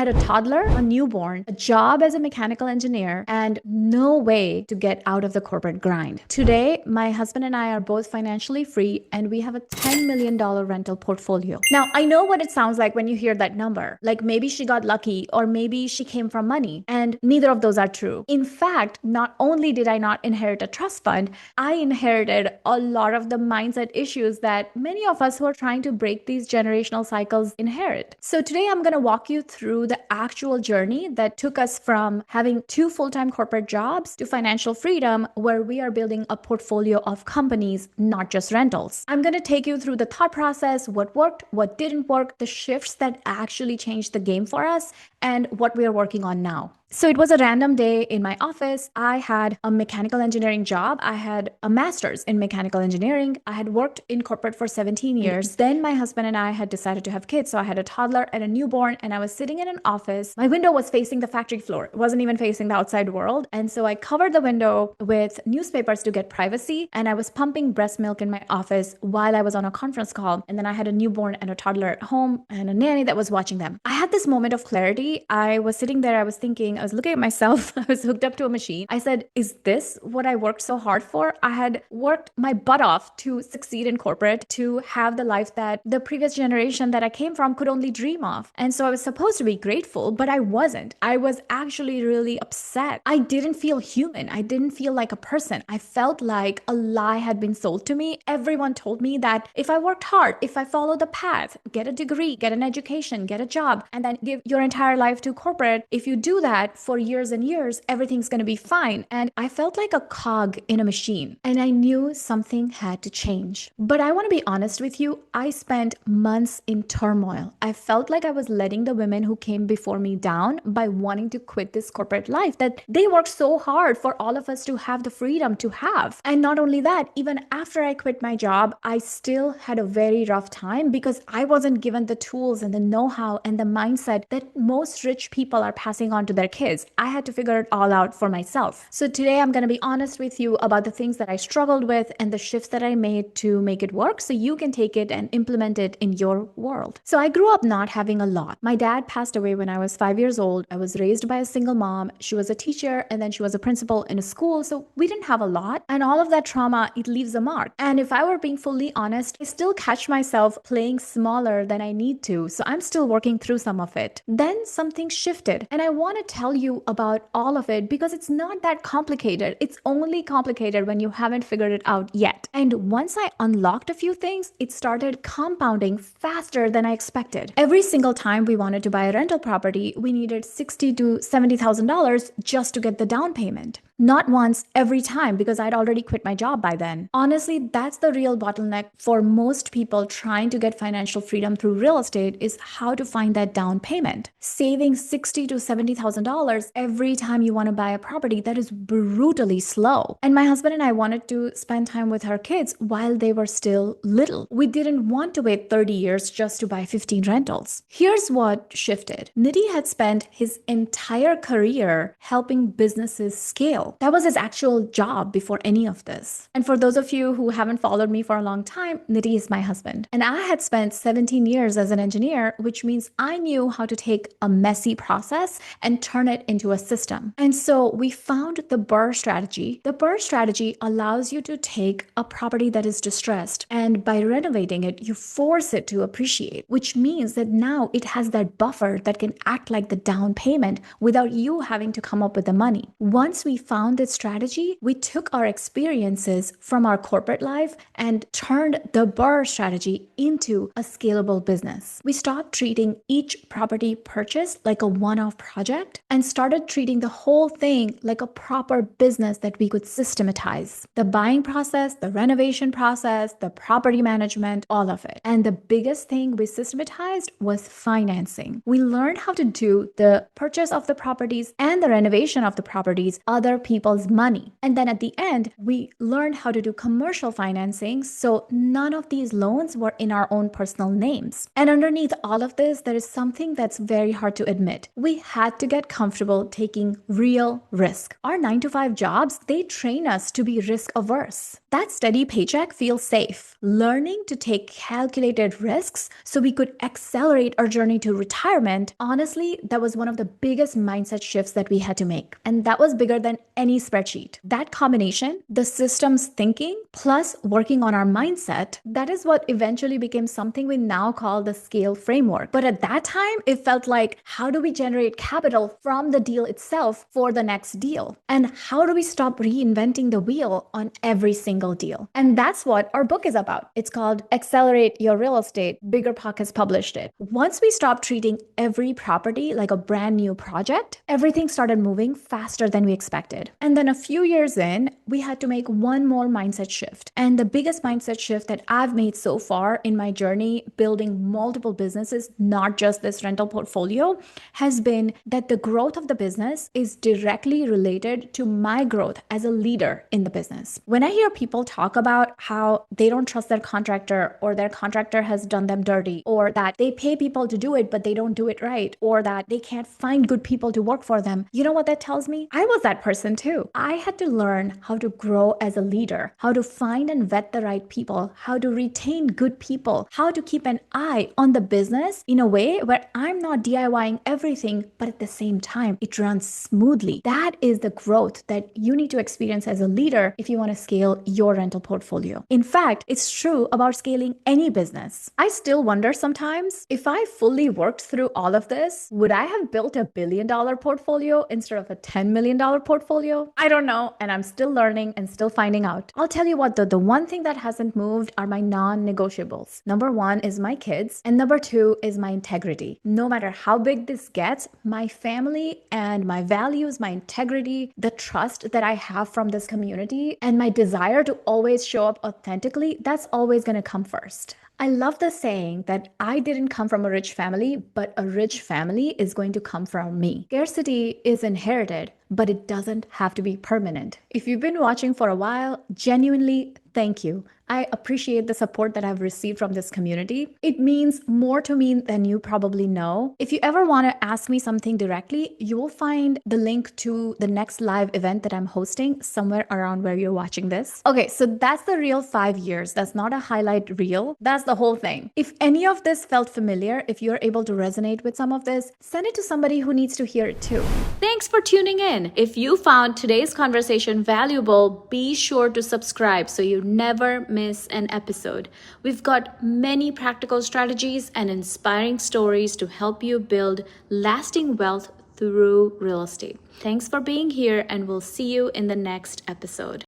had a toddler, a newborn, a job as a mechanical engineer, and no way to get out of the corporate grind. Today, my husband and I are both financially free, and we have a $10 million rental portfolio. Now, I know what it sounds like when you hear that number. Like maybe she got lucky, or maybe she came from money, and neither of those are true. In fact, not only did I not inherit a trust fund, I inherited a lot of the mindset issues that many of us who are trying to break these generational cycles inherit. So today I'm going to walk you through the actual journey that took us from having 2 full-time corporate jobs to financial freedom, where we are building a portfolio of companies, not just rentals. I'm going to take you through the thought process, what worked, what didn't work, the shifts that actually changed the game for us, and what we are working on now. So it was a random day in my office. I had a mechanical engineering job. I had a master's in mechanical engineering. I had worked in corporate for 17 years. Then my husband and I had decided to have kids. So I had a toddler and a newborn, and I was sitting in an office. My window was facing the factory floor. It wasn't even facing the outside world. And so I covered the window with newspapers to get privacy. And I was pumping breast milk in my office while I was on a conference call. And then I had a newborn and a toddler at home and a nanny that was watching them. I had this moment of clarity. I was sitting there. I was thinking, I was looking at myself. I was hooked up to a machine. I said, is this what I worked so hard for? I had worked my butt off to succeed in corporate, to have the life that the previous generation that I came from could only dream of. And so I was supposed to be grateful, but I wasn't. I was actually really upset. I didn't feel human. I didn't feel like a person. I felt like a lie had been sold to me. Everyone told me that if I worked hard, if I followed the path, get a degree, get an education, get a job, and then give your entire life to corporate, if you do that for years and years, everything's going to be fine. And I felt like a cog in a machine, and I knew something had to change. But I want to be honest with you, I spent months in turmoil. I felt like I was letting the women who came before me down by wanting to quit this corporate life that they worked so hard for all of us to have the freedom to have. And not only that, even after I quit my job, I still had a very rough time because I wasn't given the tools and the know-how and the mindset that most rich people are passing on to their kids. I had to figure it all out for myself. So today I'm going to be honest with you about the things that I struggled with and the shifts that I made to make it work so you can take it and implement it in your world. So I grew up not having a lot. My dad passed away when I was 5 years old. I was raised by a single mom. She was a teacher and then she was a principal in a school. So we didn't have a lot. And all of that trauma, it leaves a mark. And if I were being fully honest, I still catch myself playing smaller than I need to. So I'm still working through some of it. Then something shifted. And I want to tell you about all of it because it's not that complicated. It's only complicated when you haven't figured it out yet. And once I unlocked a few things, it started compounding faster than I expected. Every single time we wanted to buy a rental property, we needed $60,000 to $70,000 just to get the down payment. Not once, every time, because I'd already quit my job by then. Honestly, that's the real bottleneck for most people trying to get financial freedom through real estate is how to find that down payment. Saving $60,000 to $70,000 every time you want to buy a property, that is brutally slow. And my husband and I wanted to spend time with our kids while they were still little. We didn't want to wait 30 years just to buy 15 rentals. Here's what shifted. Niti had spent his entire career helping businesses scale. That was his actual job before any of this. And for those of you who haven't followed me for a long time, Niti is my husband. And I had spent 17 years as an engineer, which means I knew how to take a messy process and turn it into a system. And so we found the BRRRR strategy. The BRRRR strategy allows you to take a property that is distressed, and by renovating it, you force it to appreciate, which means that now it has that buffer that can act like the down payment without you having to come up with the money. Once we found this strategy, we took our experiences from our corporate life and turned the BRRRR strategy into a scalable business. We stopped treating each property purchase like a one-off project and started treating the whole thing like a proper business that we could systematize. The buying process, the renovation process, the property management, all of it. And the biggest thing we systematized was financing. We learned how to do the purchase of the properties and the renovation of the properties other people's money. And then at the end, we learned how to do commercial financing. So none of these loans were in our own personal names. And underneath all of this, there is something that's very hard to admit. We had to get comfortable taking real risk. Our 9 to 5 jobs, they train us to be risk averse. that steady paycheck feels safe. Learning to take calculated risks so we could accelerate our journey to retirement, honestly, that was one of the biggest mindset shifts that we had to make. And that was bigger than any spreadsheet. That combination, the systems thinking plus working on our mindset, that is what eventually became something we now call the scale framework. But at that time, it felt like, how do we generate capital from the deal itself for the next deal? And how do we stop reinventing the wheel on every single deal? And that's what our book is about. It's called Accelerate Your Real Estate. Bigger Pockets published it. Once we stopped treating every property like a brand new project, everything started moving faster than we expected. And then a few years in, we had to make one more mindset shift. And the biggest mindset shift that I've made so far in my journey building multiple businesses, not just this rental portfolio, has been that the growth of the business is directly related to my growth as a leader in the business. When I hear people talk about how they don't trust their contractor, or their contractor has done them dirty, or that they pay people to do it but they don't do it right, or that they can't find good people to work for them, you know what that tells me? I was that person too. I had to learn how to grow as a leader, how to find and vet the right people, how to retain good people, how to keep an eye on the business in a way where I'm not DIYing everything, but at the same time, it runs smoothly. That is the growth that you need to experience as a leader if you want to scale your rental portfolio. In fact, it's true about scaling any business. I still wonder sometimes, if I fully worked through all of this, would I have built a $1 billion portfolio instead of a $10 million portfolio? I don't know, and I'm still learning and still finding out. I'll tell you what though, the one thing that hasn't moved are my non-negotiables. Number one is my kids, and number two is my integrity. No matter how big this gets, my family and my values, my integrity, the trust that I have from this community, and my desire to always show up authentically, that's always going to come first. I love the saying that I didn't come from a rich family, but a rich family is going to come from me. Scarcity is inherited, but it doesn't have to be permanent. If you've been watching for a while, genuinely, thank you. I appreciate the support that I've received from this community. It means more to me than you probably know. If you ever want to ask me something directly, you will find the link to the next live event that I'm hosting somewhere around where you're watching this. Okay, so that's the real 5 years. That's not a highlight reel. That's the whole thing. If any of this felt familiar, if you're able to resonate with some of this, send it to somebody who needs to hear it too. Thanks for tuning in. If you found today's conversation valuable, be sure to subscribe so you never miss an episode. We've got many practical strategies and inspiring stories to help you build lasting wealth through real estate. Thanks for being here, and we'll see you in the next episode.